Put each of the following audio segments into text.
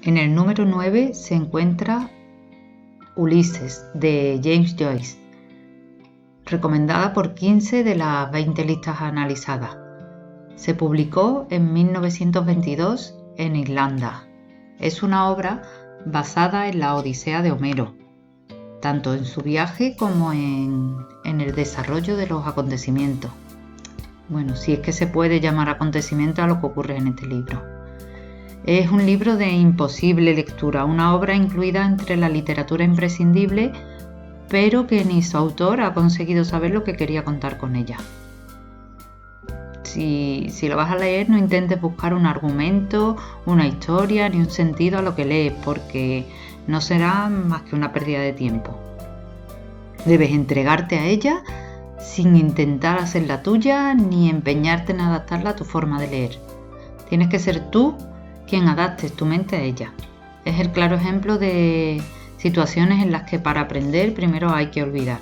En el número 9 se encuentra Ulises, de James Joyce, recomendada por 15 de las 20 listas analizadas. Se publicó en 1922 en Irlanda. Es una obra basada en la Odisea de Homero, tanto en su viaje como en el desarrollo de los acontecimientos. Bueno, si es que se puede llamar acontecimiento a lo que ocurre en este libro. Es un libro de imposible lectura, una obra incluida entre la literatura imprescindible, pero que ni su autor ha conseguido saber lo que quería contar con ella. Si lo vas a leer, no intentes buscar un argumento, una historia ni un sentido a lo que lees, porque no será más que una pérdida de tiempo. Debes entregarte a ella sin intentar hacerla tuya ni empeñarte en adaptarla a tu forma de leer. Tienes que ser tú quien adaptes tu mente a ella. Es el claro ejemplo de situaciones en las que para aprender primero hay que olvidar.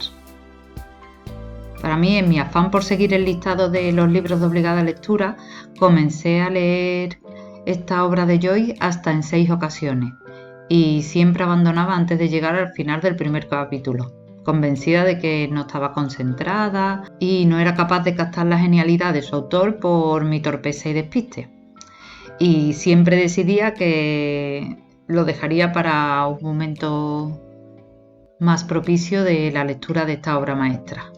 Para mí, en mi afán por seguir el listado de los libros de obligada lectura, comencé a leer esta obra de Joyce hasta en 6 ocasiones y siempre abandonaba antes de llegar al final del primer capítulo, convencida de que no estaba concentrada y no era capaz de captar la genialidad de su autor por mi torpeza y despiste. Y siempre decidía que lo dejaría para un momento más propicio de la lectura de esta obra maestra.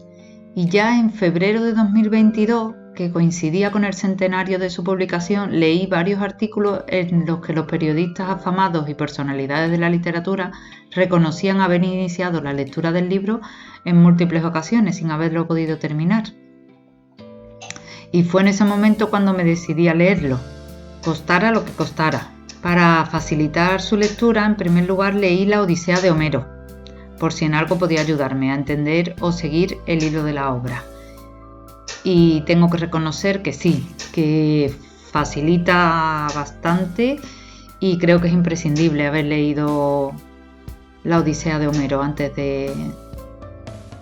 Y ya en febrero de 2022, que coincidía con el centenario de su publicación, leí varios artículos en los que los periodistas afamados y personalidades de la literatura reconocían haber iniciado la lectura del libro en múltiples ocasiones sin haberlo podido terminar. Y fue en ese momento cuando me decidí a leerlo, costara lo que costara. Para facilitar su lectura, en primer lugar leí la Odisea de Homero, por si en algo podía ayudarme a entender o seguir el hilo de la obra. Y tengo que reconocer que sí, que facilita bastante y creo que es imprescindible haber leído la Odisea de Homero antes de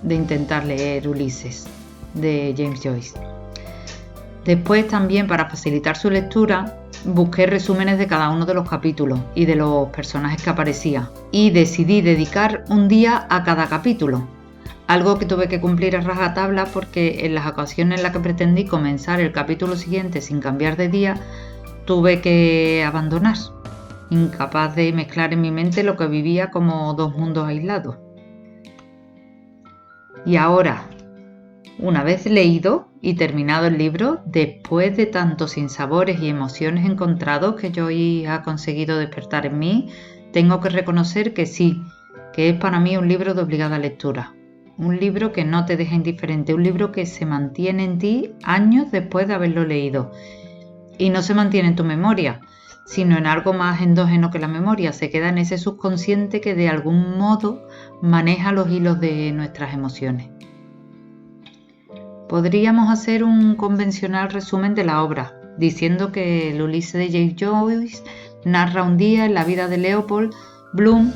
intentar leer Ulises, de James Joyce. Después también, para facilitar su lectura, busqué resúmenes de cada uno de los capítulos y de los personajes que aparecían y decidí dedicar un día a cada capítulo, algo que tuve que cumplir a rajatabla porque en las ocasiones en las que pretendí comenzar el capítulo siguiente sin cambiar de día, tuve que abandonar, incapaz de mezclar en mi mente lo que vivía como dos mundos aislados. Y ahora, una vez leído y terminado el libro, después de tantos sinsabores y emociones encontrados que Joyce ha conseguido despertar en mí, tengo que reconocer que sí, que es para mí un libro de obligada lectura. Un libro que no te deja indiferente, un libro que se mantiene en ti años después de haberlo leído. Y no se mantiene en tu memoria, sino en algo más endógeno que la memoria. Se queda en ese subconsciente que de algún modo maneja los hilos de nuestras emociones. Podríamos hacer un convencional resumen de la obra, diciendo que el Ulises de James Joyce narra un día en la vida de Leopold Bloom,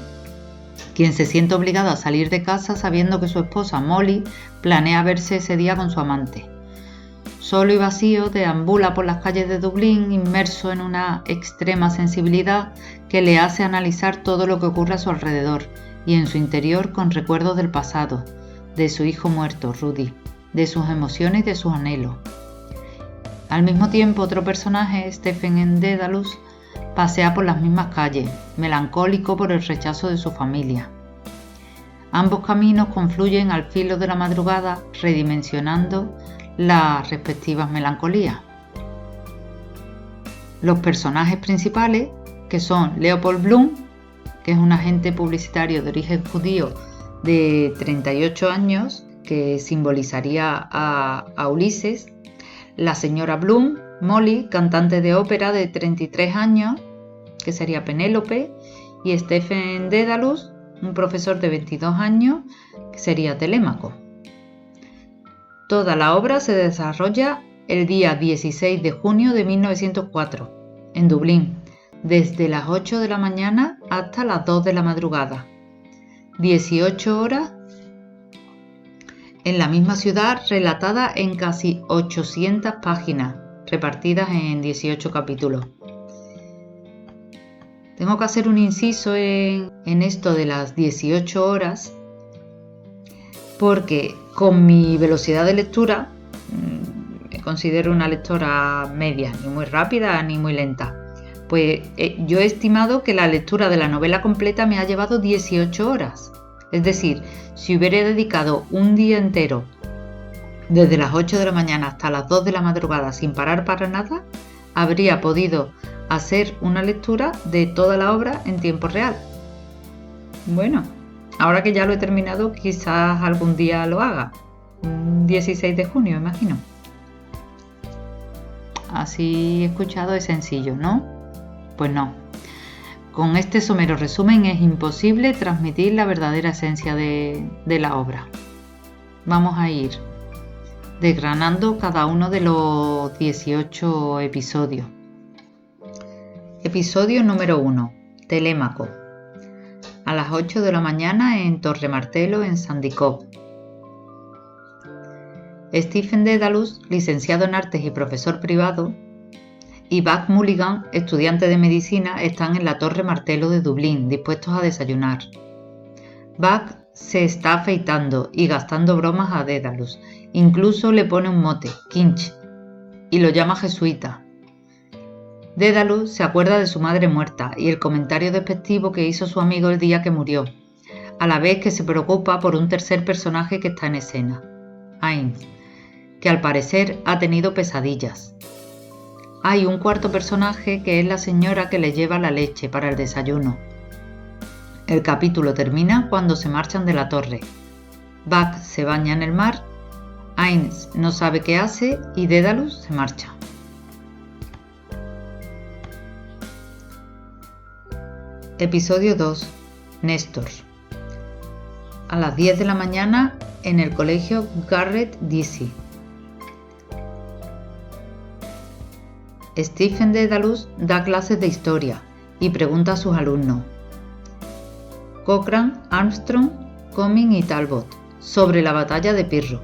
quien se siente obligado a salir de casa sabiendo que su esposa Molly planea verse ese día con su amante. Solo y vacío, deambula por las calles de Dublín, inmerso en una extrema sensibilidad que le hace analizar todo lo que ocurre a su alrededor y en su interior con recuerdos del pasado, de su hijo muerto, Rudy, de sus emociones y de sus anhelos. Al mismo tiempo, otro personaje, Stephen Dedalus, pasea por las mismas calles, melancólico por el rechazo de su familia. Ambos caminos confluyen al filo de la madrugada, redimensionando las respectivas melancolías. Los personajes principales, que son Leopold Bloom, que es un agente publicitario de origen judío de 38 años, que simbolizaría a Ulises, la señora Bloom, Molly, cantante de ópera de 33 años, que sería Penélope, y Stephen Dedalus, un profesor de 22 años, que sería Telémaco. Toda la obra se desarrolla el día 16 de junio de 1904, en Dublín, desde las 8 de la mañana hasta las 2 de la madrugada. 18 horas en la misma ciudad, relatada en casi 800 páginas, repartidas en 18 capítulos. Tengo que hacer un inciso en esto de las 18 horas, porque con mi velocidad de lectura, me considero una lectora media, ni muy rápida ni muy lenta. Pues yo he estimado que la lectura de la novela completa me ha llevado 18 horas. Es decir, si hubiera dedicado un día entero, desde las 8 de la mañana hasta las 2 de la madrugada sin parar para nada, habría podido hacer una lectura de toda la obra en tiempo real. Bueno, ahora que ya lo he terminado, quizás algún día lo haga. 16 de junio, imagino. Así escuchado es sencillo, ¿no? Pues no. Con este somero resumen es imposible transmitir la verdadera esencia de la obra. Vamos a ir desgranando cada uno de los 18 episodios. Episodio número 1. Telémaco. A las 8 de la mañana en Torre Martelo, en Sandikov. Stephen Dedalus, licenciado en artes y profesor privado, y Buck Mulligan, estudiante de medicina, están en la Torre Martelo de Dublín, dispuestos a desayunar. Buck se está afeitando y gastando bromas a Dedalus. Incluso le pone un mote, Kinch, y lo llama jesuita. Dedalus se acuerda de su madre muerta y el comentario despectivo que hizo su amigo el día que murió, a la vez que se preocupa por un tercer personaje que está en escena, Heinz, que al parecer ha tenido pesadillas. Hay un cuarto personaje que es la señora que le lleva la leche para el desayuno. El capítulo termina cuando se marchan de la torre. Buck se baña en el mar, Heinz no sabe qué hace y Dedalus se marcha. Episodio 2. Néstor. A las 10 de la mañana en el colegio Garrett Deasy. Stephen Dedalus da clases de historia y pregunta a sus alumnos, Cochrane, Armstrong, Cumming y Talbot, sobre la batalla de Pirro.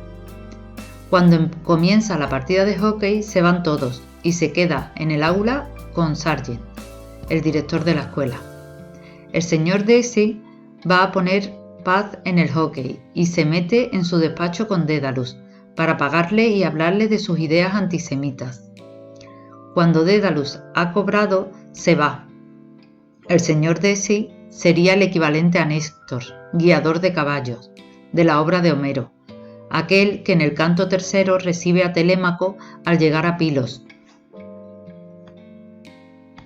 Cuando comienza la partida de hockey se van todos y se queda en el aula con Sargent, el director de la escuela. El señor Deasy va a poner paz en el hockey y se mete en su despacho con Dedalus para pagarle y hablarle de sus ideas antisemitas. Cuando Dedalus ha cobrado, se va. El señor Deasy sería el equivalente a Néstor, guiador de caballos, de la obra de Homero, aquel que en el canto tercero recibe a Telémaco al llegar a Pilos,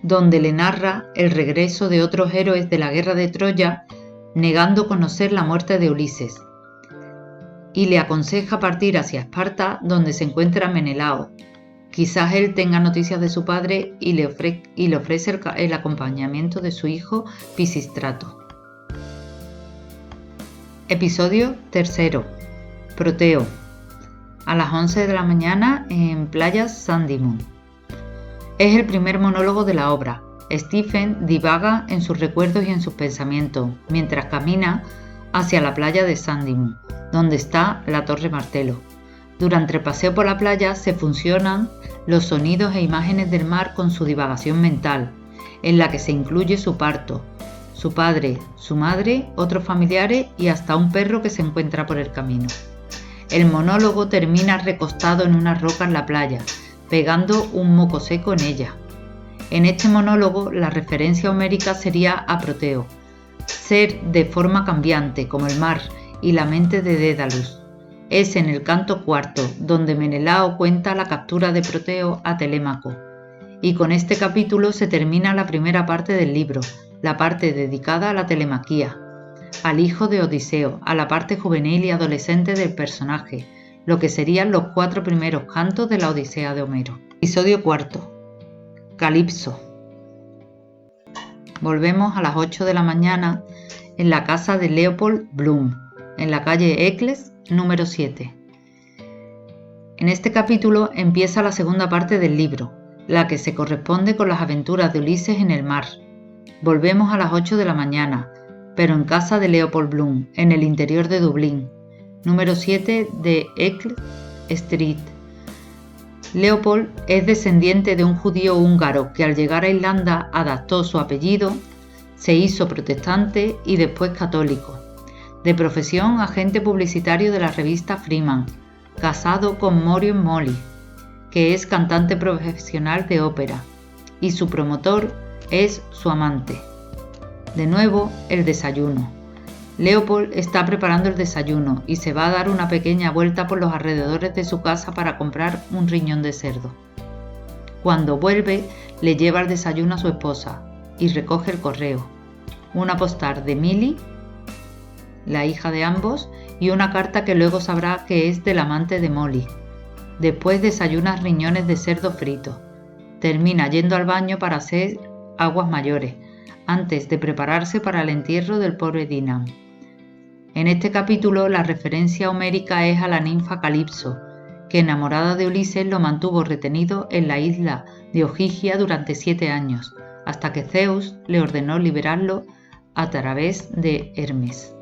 donde le narra el regreso de otros héroes de la guerra de Troya, negando conocer la muerte de Ulises, y le aconseja partir hacia Esparta, donde se encuentra Menelao. Quizás él tenga noticias de su padre y le ofrece el acompañamiento de su hijo Pisístrato. Episodio 3. Proteo. A las 11 de la mañana en Playas Sandymount. Es el primer monólogo de la obra. Stephen divaga en sus recuerdos y en sus pensamientos, mientras camina hacia la playa de Sandymount, donde está la Torre Martelo. Durante el paseo por la playa se fusionan los sonidos e imágenes del mar con su divagación mental, en la que se incluye su parto, su padre, su madre, otros familiares y hasta un perro que se encuentra por el camino. El monólogo termina recostado en una roca en la playa, pegando un moco seco en ella. En este monólogo la referencia homérica sería a Proteo, ser de forma cambiante como el mar y la mente de Dedalus. Es en el canto cuarto donde Menelao cuenta la captura de Proteo a Telémaco. Y con este capítulo se termina la primera parte del libro, la parte dedicada a la telemaquía, al hijo de Odiseo, a la parte juvenil y adolescente del personaje, lo que serían los 4 primeros cantos de la Odisea de Homero. Episodio 4. Calipso. Volvemos a las 8 de la mañana en la casa de Leopold Bloom, en la calle Eccles, número 7. En este capítulo empieza la segunda parte del libro, la que se corresponde con las aventuras de Ulises en el mar. Volvemos a las 8 de la mañana, pero en casa de Leopold Bloom, en el interior de Dublín, número 7 de Eccles Street. Leopold es descendiente de un judío húngaro que al llegar a Irlanda adaptó su apellido Se hizo protestante y después católico. De profesión, agente publicitario de la revista Freeman, casado con Maureen Molly, que es cantante profesional de ópera, y su promotor es su amante. De nuevo, el desayuno. Leopold está preparando el desayuno y se va a dar una pequeña vuelta por los alrededores de su casa para comprar un riñón de cerdo. Cuando vuelve, le lleva el desayuno a su esposa y recoge el correo, una postal de Millie, la hija de ambos, y una carta que luego sabrá que es del amante de Molly. Después desayuna riñones de cerdo frito. Termina yendo al baño para hacer aguas mayores, antes de prepararse para el entierro del pobre Dinan. En este capítulo la referencia homérica es a la ninfa Calipso, que enamorada de Ulises lo mantuvo retenido en la isla de Ogygia durante 7 años, hasta que Zeus le ordenó liberarlo a través de Hermes.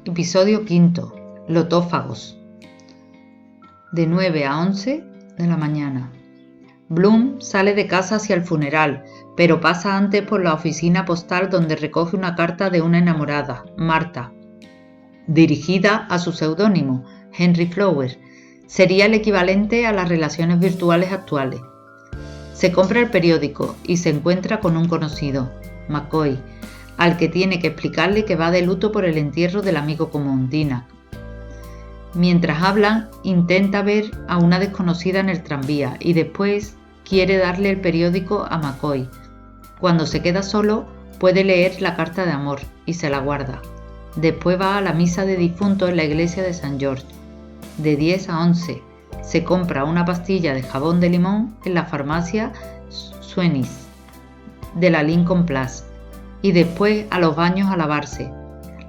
Episodio 5. Lotófagos. De 9 a 11 de la mañana. Bloom sale de casa hacia el funeral, pero pasa antes por la oficina postal donde recoge una carta de una enamorada, Marta, dirigida a su seudónimo, Henry Flower. Sería el equivalente a las relaciones virtuales actuales. Se compra el periódico y se encuentra con un conocido, McCoy, al que tiene que explicarle que va de luto por el entierro del amigo común, Dinak. Mientras hablan, intenta ver a una desconocida en el tranvía y después quiere darle el periódico a McCoy. Cuando se queda solo, puede leer la carta de amor y se la guarda. Después va a la misa de difuntos en la iglesia de St. George. De 10 a 11, se compra una pastilla de jabón de limón en la farmacia Swennis de la Lincoln Place y después a los baños a lavarse.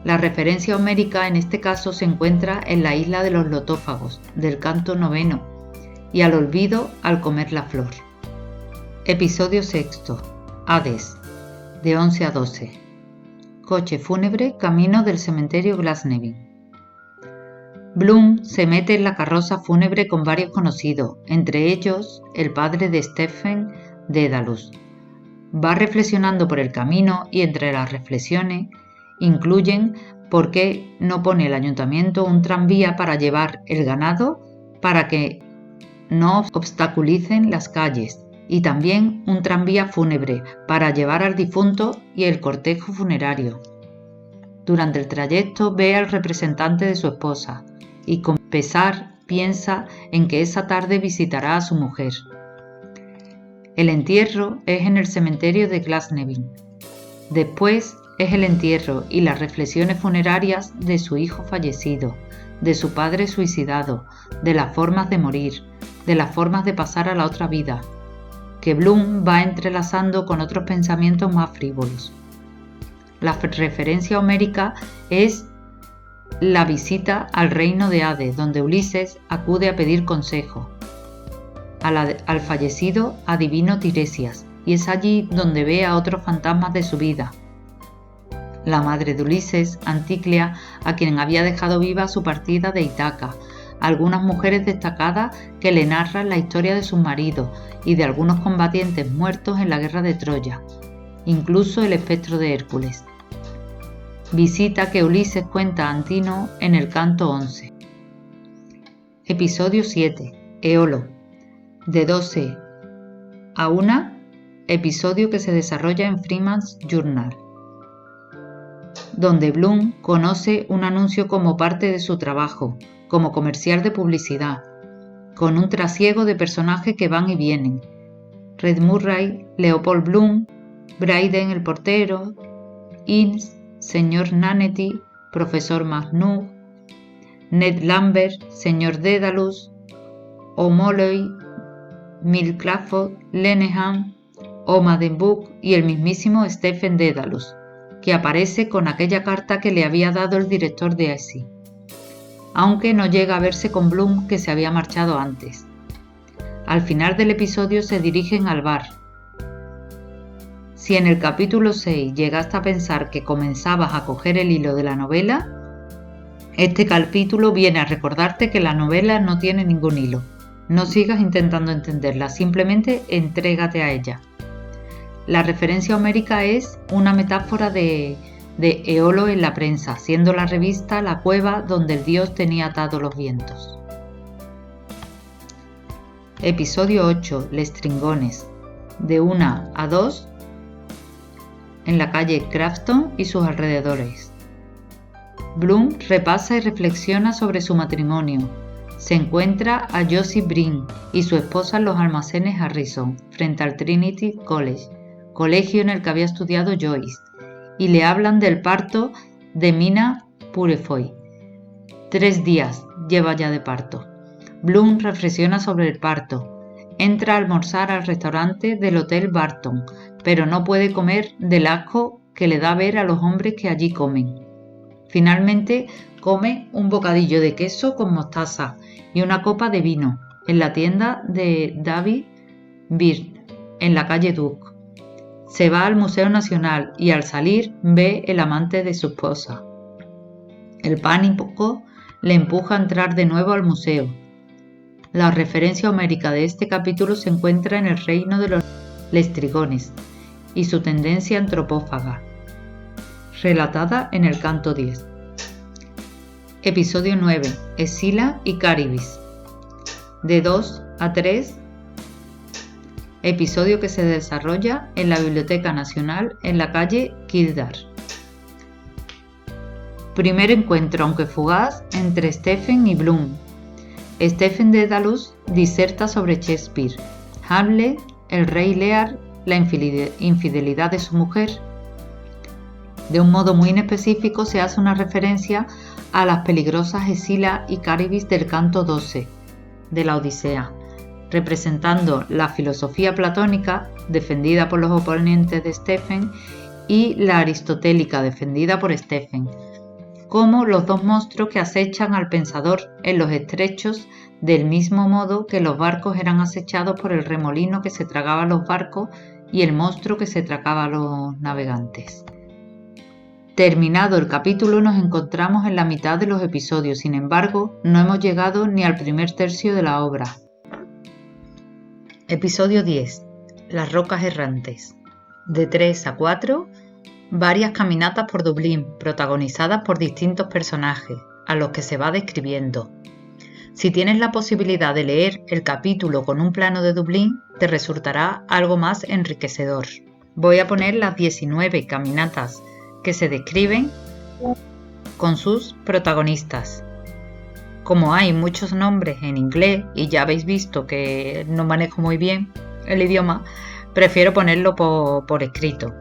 La referencia homérica en este caso se encuentra en la isla de los lotófagos, del canto 9, y al olvido al comer la flor. Episodio 6. Hades, de 11 a 12. Coche fúnebre camino del cementerio Glasnevin. Bloom se mete en la carroza fúnebre con varios conocidos, entre ellos el padre de Stephen Dedalus. Va reflexionando por el camino y entre las reflexiones incluyen por qué no pone el ayuntamiento un tranvía para llevar el ganado para que no obstaculicen las calles, y también un tranvía fúnebre para llevar al difunto y el cortejo funerario. Durante el trayecto ve al representante de su esposa y con pesar piensa en que esa tarde visitará a su mujer. El entierro es en el cementerio de Glasnevin. Después es el entierro y las reflexiones funerarias de su hijo fallecido, de su padre suicidado, de las formas de morir, de las formas de pasar a la otra vida, que Bloom va entrelazando con otros pensamientos más frívolos. La referencia homérica es la visita al reino de Hades, donde Ulises acude a pedir consejo al fallecido adivino Tiresias, y es allí donde ve a otros fantasmas de su vida. La madre de Ulises, Anticlea, a quien había dejado viva a su partida de Ítaca, algunas mujeres destacadas que le narran la historia de sus maridos y de algunos combatientes muertos en la guerra de Troya, incluso el espectro de Hércules. Visita que Ulises cuenta a Antino en el canto 11. Episodio 7. Eolo. De 12 a 1, episodio que se desarrolla en Freeman's Journal, donde Bloom conoce un anuncio como parte de su trabajo, como comercial de publicidad, con un trasiego de personajes que van y vienen. Red Murray, Leopold Bloom, Brayden el portero, Innes, Señor Nanety, Profesor Magnus, Ned Lambert, Señor Dedalus, O'Malley, Mill Clafford, Lenehan, O'Madenbuck y el mismísimo Stephen Dedalus, que aparece con aquella carta que le había dado el director de ESI, aunque no llega a verse con Bloom, que se había marchado antes. Al final del episodio se dirigen al bar. Si en el capítulo 6 llegaste a pensar que comenzabas a coger el hilo de la novela, este capítulo viene a recordarte que la novela no tiene ningún hilo. No sigas intentando entenderla, simplemente entrégate a ella. La referencia homérica es una metáfora de Eolo en la prensa, siendo la revista la cueva donde el dios tenía atados los vientos. Episodio 8. Lestringones. De 1 a 2 en la calle Crafton y sus alrededores. Bloom repasa y reflexiona sobre su matrimonio. Se encuentra a Josie Brin y su esposa en los almacenes Harrison, frente al Trinity College, colegio en el que había estudiado Joyce, y le hablan del parto de Mina Purefoy. 3 días lleva ya de parto. Bloom reflexiona sobre el parto. Entra a almorzar al restaurante del Hotel Barton, pero no puede comer del asco que le da ver a los hombres que allí comen. Finalmente come un bocadillo de queso con mostaza y una copa de vino en la tienda de David Byrne, en la calle Duke. Se va al Museo Nacional y al salir ve el amante de su esposa. El pánico le empuja a entrar de nuevo al museo. La referencia homérica de este capítulo se encuentra en el reino de los Lestringones y su tendencia antropófaga, relatada en el canto 10. Episodio 9. Escila y Caribis. De 2 a 3. Episodio que se desarrolla en la Biblioteca Nacional en la calle Kildare. Primer encuentro, aunque fugaz, entre Stephen y Bloom. Stephen Dedalus diserta sobre Shakespeare, Hamlet, el rey Lear, la infidelidad de su mujer. De un modo muy inespecífico se hace una referencia a las peligrosas Escila y Caribis del canto 12 de la Odisea, representando la filosofía platónica defendida por los oponentes de Stephen y la aristotélica defendida por Stephen, como los dos monstruos que acechan al pensador en los estrechos, del mismo modo que los barcos eran acechados por el remolino que se tragaba los barcos y el monstruo que se tragaba a los navegantes. Terminado el capítulo nos encontramos en la mitad de los episodios, sin embargo no hemos llegado ni al primer tercio de la obra. Episodio 10. Las rocas errantes. De 3 a 4. Varias caminatas por Dublín, protagonizadas por distintos personajes, a los que se va describiendo. Si tienes la posibilidad de leer el capítulo con un plano de Dublín, te resultará algo más enriquecedor. Voy a poner las 19 caminatas que se describen con sus protagonistas. Como hay muchos nombres en inglés y ya habéis visto que no manejo muy bien el idioma, prefiero ponerlo por escrito.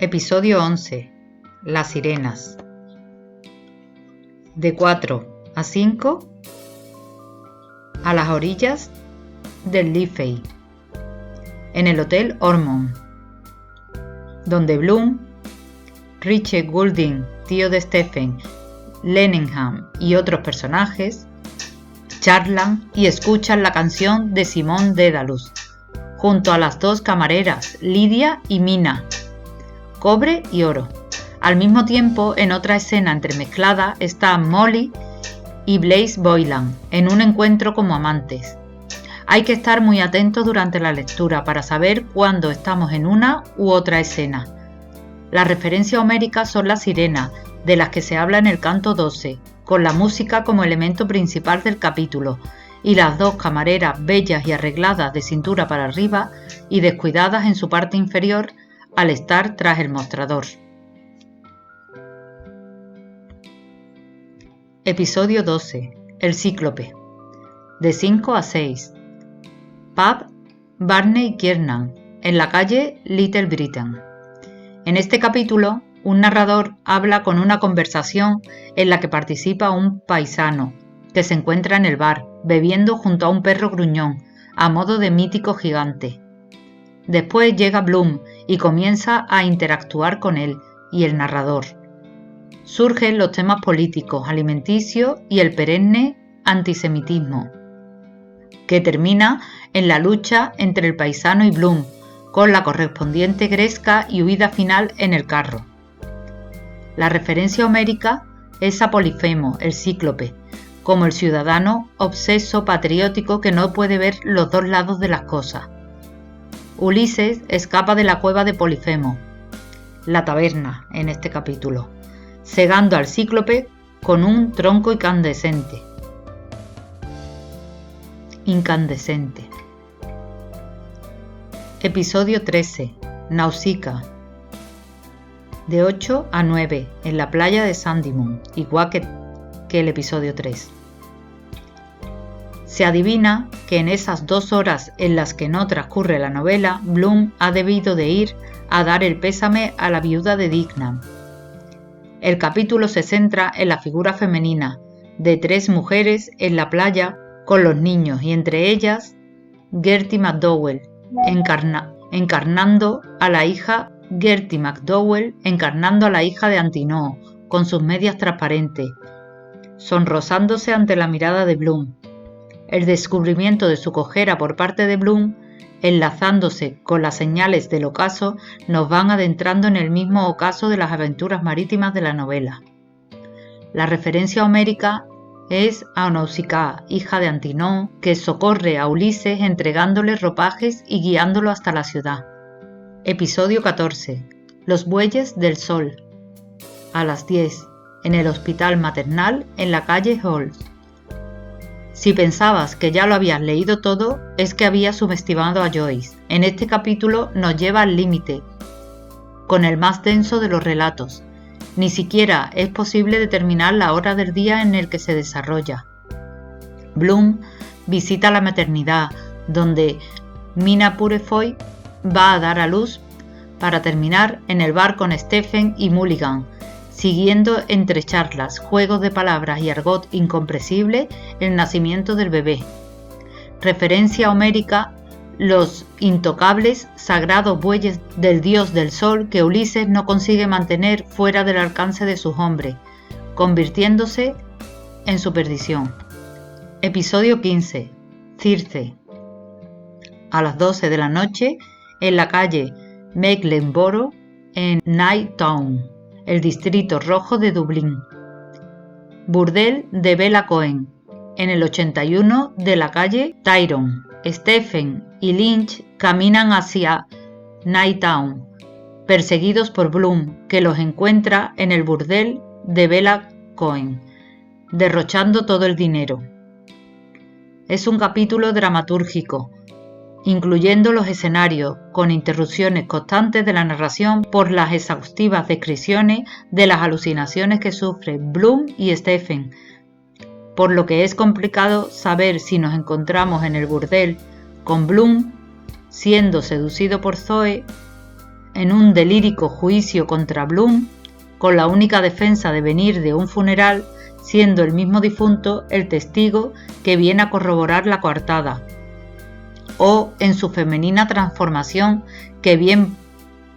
Episodio 11. Las sirenas. De 4 a 5. A las orillas del Liffey, en el Hotel Ormond, donde Bloom, Richard Goulding, tío de Stephen, Leningham y otros personajes charlan y escuchan la canción de Simone Dedalus, junto a las dos camareras, Lydia y Mina, cobre y oro. Al mismo tiempo, en otra escena entremezclada, están Molly y Blaise Boylan en un encuentro como amantes. Hay que estar muy atentos durante la lectura para saber cuándo estamos en una u otra escena. Las referencias homéricas son las sirenas, de las que se habla en el canto 12, con la música como elemento principal del capítulo, y las dos camareras bellas y arregladas de cintura para arriba y descuidadas en su parte inferior al estar tras el mostrador. Episodio 12. El Cíclope. De 5 a 6. Pub Barney Kiernan, en la calle Little Britain. En este capítulo, un narrador habla con una conversación en la que participa un paisano que se encuentra en el bar, bebiendo junto a un perro gruñón, a modo de mítico gigante. Después llega Bloom y comienza a interactuar con él y el narrador. Surgen los temas políticos, alimenticios y el perenne antisemitismo, que termina en la lucha entre el paisano y Bloom, con la correspondiente gresca y huida final en el carro. La referencia homérica es a Polifemo, el cíclope, como el ciudadano obseso patriótico que no puede ver los dos lados de las cosas. Ulises escapa de la cueva de Polifemo, la taberna en este capítulo, cegando al cíclope con un tronco incandescente. Episodio 13. Nausicaa. De 8 a 9, en la playa de Sandymount, igual que el episodio 3. Se adivina que en esas 2 horas en las que no transcurre la novela, Bloom ha debido de ir a dar el pésame a la viuda de Dignam. El capítulo se centra en la figura femenina de 3 mujeres en la playa con los niños, y entre ellas Gertie McDowell encarnando a la hija de Antinoo, con sus medias transparentes, sonrosándose ante la mirada de Bloom. El descubrimiento de su cojera por parte de Bloom, enlazándose con las señales del ocaso, nos van adentrando en el mismo ocaso de las aventuras marítimas de la novela. La referencia homérica es a Nausicaa, hija de Antinoo, que socorre a Ulises entregándole ropajes y guiándolo hasta la ciudad. Episodio 14. Los bueyes del sol. A las 10, en el hospital maternal en la calle Halls. Si pensabas que ya lo habías leído todo, es que habías subestimado a Joyce. En este capítulo nos lleva al límite, con el más denso de los relatos. Ni siquiera es posible determinar la hora del día en el que se desarrolla. Bloom visita la maternidad, donde Mina Purefoy va a dar a luz, para terminar en el bar con Stephen y Mulligan, siguiendo entre charlas, juegos de palabras y argot incomprensible el nacimiento del bebé. Referencia homérica: los intocables, sagrados bueyes del dios del sol que Ulises no consigue mantener fuera del alcance de sus hombres, convirtiéndose en su perdición. Episodio 15. Circe. A las 12 de la noche, en la calle Mecklenborough, en Night Town, el distrito rojo de Dublín. Burdel de Bella Cohen, en el 81 de la calle Tyrone. Stephen y Lynch caminan hacia Nighttown, perseguidos por Bloom, que los encuentra en el burdel de Bella Cohen, derrochando todo el dinero. Es un capítulo dramatúrgico, incluyendo los escenarios, con interrupciones constantes de la narración por las exhaustivas descripciones de las alucinaciones que sufren Bloom y Stephen, por lo que es complicado saber si nos encontramos en el burdel con Bloom siendo seducido por Zoe, en un delírico juicio contra Bloom, con la única defensa de venir de un funeral, siendo el mismo difunto el testigo que viene a corroborar la coartada, o en su femenina transformación, que bien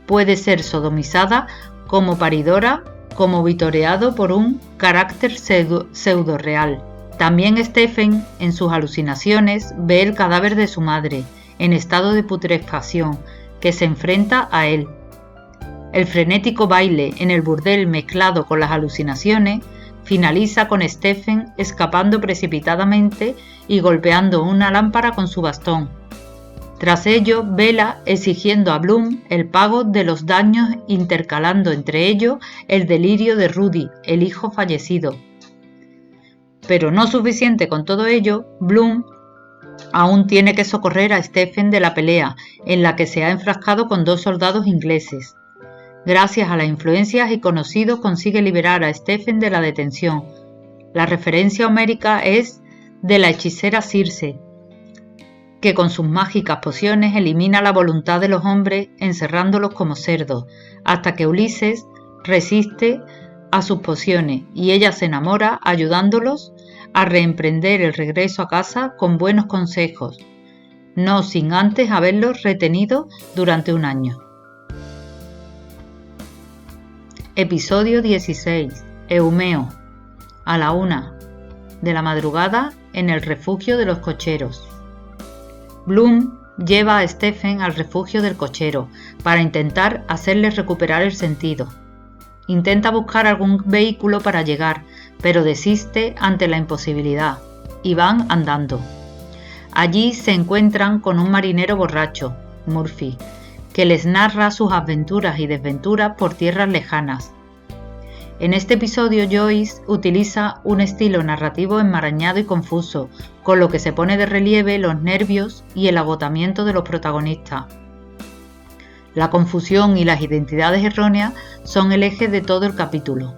puede ser sodomizada como paridora, como vitoreado por un carácter pseudo-real. También Stephen, en sus alucinaciones, ve el cadáver de su madre, en estado de putrefacción, que se enfrenta a él. El frenético baile en el burdel mezclado con las alucinaciones finaliza con Stephen escapando precipitadamente y golpeando una lámpara con su bastón. Tras ello, Bella exigiendo a Bloom el pago de los daños, intercalando entre ellos el delirio de Rudy, el hijo fallecido. Pero no suficiente con todo ello, Bloom aún tiene que socorrer a Stephen de la pelea, en la que se ha enfrascado con 2 soldados ingleses. Gracias a las influencias y conocidos consigue liberar a Stephen de la detención. La referencia homérica es de la hechicera Circe, que con sus mágicas pociones elimina la voluntad de los hombres encerrándolos como cerdos, hasta que Ulises resiste a sus pociones y ella se enamora ayudándolos a reemprender el regreso a casa con buenos consejos, no sin antes haberlos retenido durante un año. Episodio 16. Eumeo. A la 1 de la madrugada en el refugio de los cocheros. Bloom lleva a Stephen al refugio del cochero para intentar hacerle recuperar el sentido. Intenta buscar algún vehículo para llegar, pero desiste ante la imposibilidad y van andando. Allí se encuentran con un marinero borracho, Murphy, que les narra sus aventuras y desventuras por tierras lejanas. En este episodio Joyce utiliza un estilo narrativo enmarañado y confuso, con lo que se pone de relieve los nervios y el agotamiento de los protagonistas. La confusión y las identidades erróneas son el eje de todo el capítulo.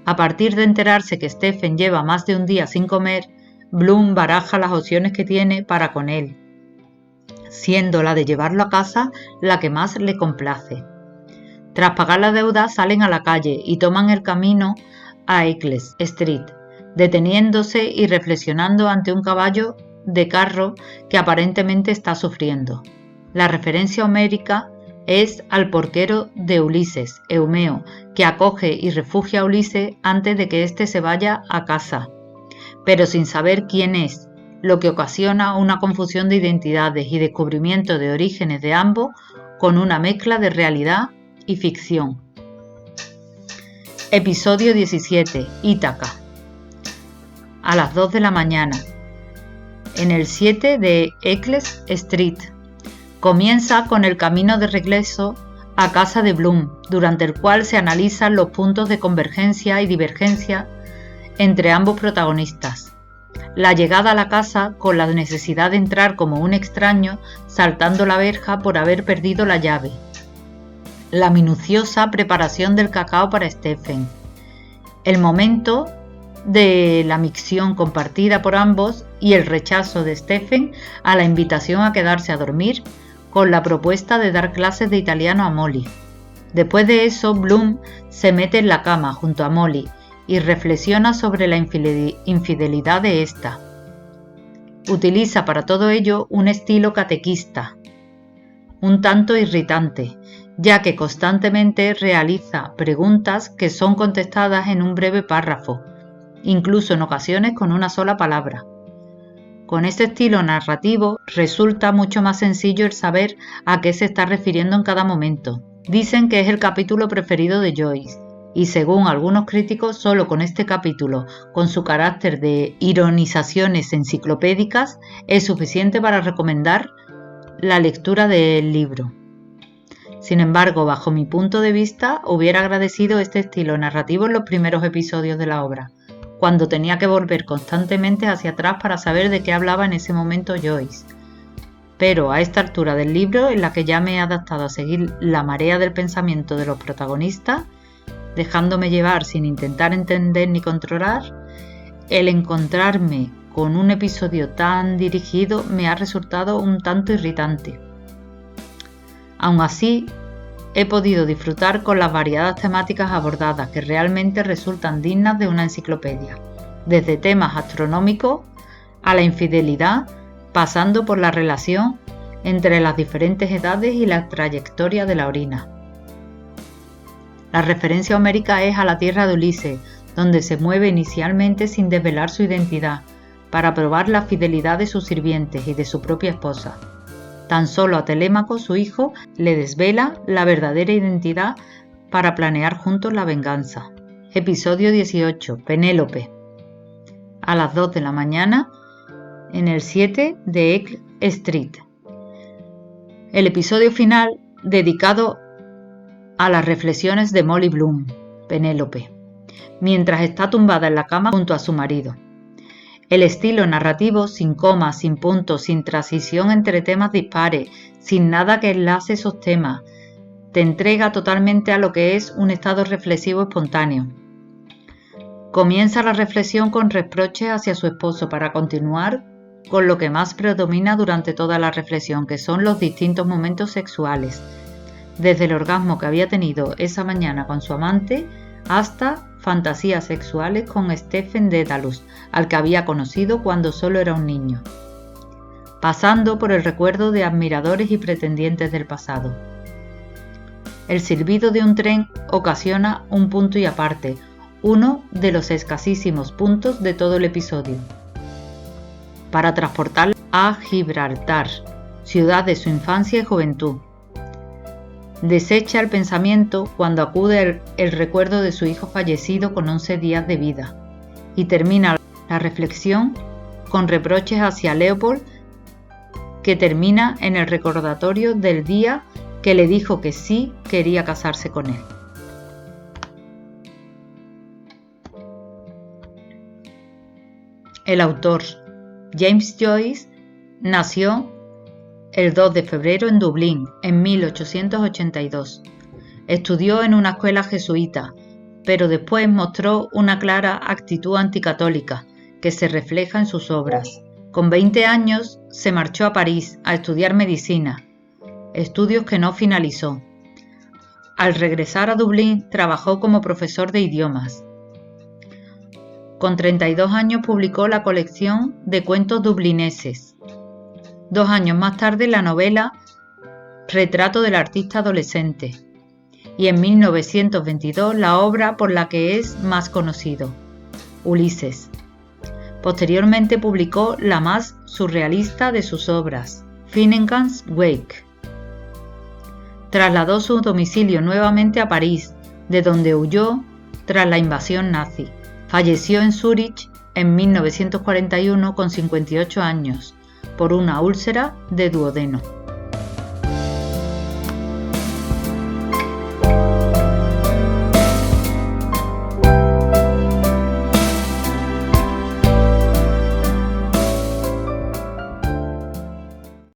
A partir de enterarse que Stephen lleva más de un día sin comer, Bloom baraja las opciones que tiene para con él, siendo la de llevarlo a casa la que más le complace. Tras pagar la deuda salen a la calle y toman el camino a Eccles Street, deteniéndose y reflexionando ante un caballo de carro que aparentemente está sufriendo. La referencia homérica es al porquero de Ulises, Eumeo, que acoge y refugia a Ulises antes de que éste se vaya a casa, pero sin saber quién es, lo que ocasiona una confusión de identidades y descubrimiento de orígenes de ambos con una mezcla de realidad y ficción. Episodio 17. Ítaca. A las 2 de la mañana. En el 7 de Eccles Street. Comienza con el camino de regreso a casa de Bloom, durante el cual se analizan los puntos de convergencia y divergencia entre ambos protagonistas. La llegada a la casa con la necesidad de entrar como un extraño saltando la verja por haber perdido la llave. La minuciosa preparación del cacao para Stephen. El momento de la micción compartida por ambos y el rechazo de Stephen a la invitación a quedarse a dormir con la propuesta de dar clases de italiano a Molly. Después de eso, Bloom se mete en la cama junto a Molly y reflexiona sobre la infidelidad de esta. Utiliza para todo ello un estilo catequista, un tanto irritante, ya que constantemente realiza preguntas que son contestadas en un breve párrafo, incluso en ocasiones con una sola palabra. Con este estilo narrativo resulta mucho más sencillo el saber a qué se está refiriendo en cada momento. Dicen que es el capítulo preferido de Joyce, y según algunos críticos, solo con este capítulo, con su carácter de ironizaciones enciclopédicas, es suficiente para recomendar la lectura del libro. Sin embargo, bajo mi punto de vista, hubiera agradecido este estilo narrativo en los primeros episodios de la obra, cuando tenía que volver constantemente hacia atrás para saber de qué hablaba en ese momento Joyce. Pero a esta altura del libro, en la que ya me he adaptado a seguir la marea del pensamiento de los protagonistas, dejándome llevar sin intentar entender ni controlar, el encontrarme con un episodio tan dirigido me ha resultado un tanto irritante. Aún así, he podido disfrutar con las variadas temáticas abordadas que realmente resultan dignas de una enciclopedia, desde temas astronómicos a la infidelidad, pasando por la relación entre las diferentes edades y la trayectoria de la orina. La referencia homérica es a la tierra de Ulises, donde se mueve inicialmente sin desvelar su identidad, para probar la fidelidad de sus sirvientes y de su propia esposa. Tan solo a Telémaco, su hijo, le desvela la verdadera identidad para planear juntos la venganza. Episodio 18. Penélope. A las 2 de la mañana en el 7 de Egg Street. El episodio final dedicado a las reflexiones de Molly Bloom, Penélope, mientras está tumbada en la cama junto a su marido. El estilo narrativo, sin comas, sin puntos, sin transición entre temas dispares, sin nada que enlace esos temas, te entrega totalmente a lo que es un estado reflexivo espontáneo. Comienza la reflexión con reproches hacia su esposo para continuar con lo que más predomina durante toda la reflexión, que son los distintos momentos sexuales, desde el orgasmo que había tenido esa mañana con su amante hasta fantasías sexuales con Stephen Dedalus, al que había conocido cuando solo era un niño, pasando por el recuerdo de admiradores y pretendientes del pasado. El silbido de un tren ocasiona un punto y aparte, uno de los escasísimos puntos de todo el episodio, para transportarla a Gibraltar, ciudad de su infancia y juventud. Desecha el pensamiento cuando acude el recuerdo de su hijo fallecido con 11 días de vida, y termina la reflexión con reproches hacia Leopold, que termina en el recordatorio del día que le dijo que sí quería casarse con él. El autor, James Joyce, nació el 2 de febrero en Dublín, en 1882. Estudió en una escuela jesuita, pero después mostró una clara actitud anticatólica que se refleja en sus obras. Con 20 años se marchó a París a estudiar medicina, estudios que no finalizó. Al regresar a Dublín, trabajó como profesor de idiomas. Con 32 años publicó la colección de cuentos dublineses. 2 años más tarde la novela Retrato del artista adolescente, y en 1922 la obra por la que es más conocido, Ulises. Posteriormente publicó la más surrealista de sus obras, Finnegans Wake. Trasladó su domicilio nuevamente a París, de donde huyó tras la invasión nazi. Falleció en Zúrich en 1941 con 58 años por una úlcera de duodeno.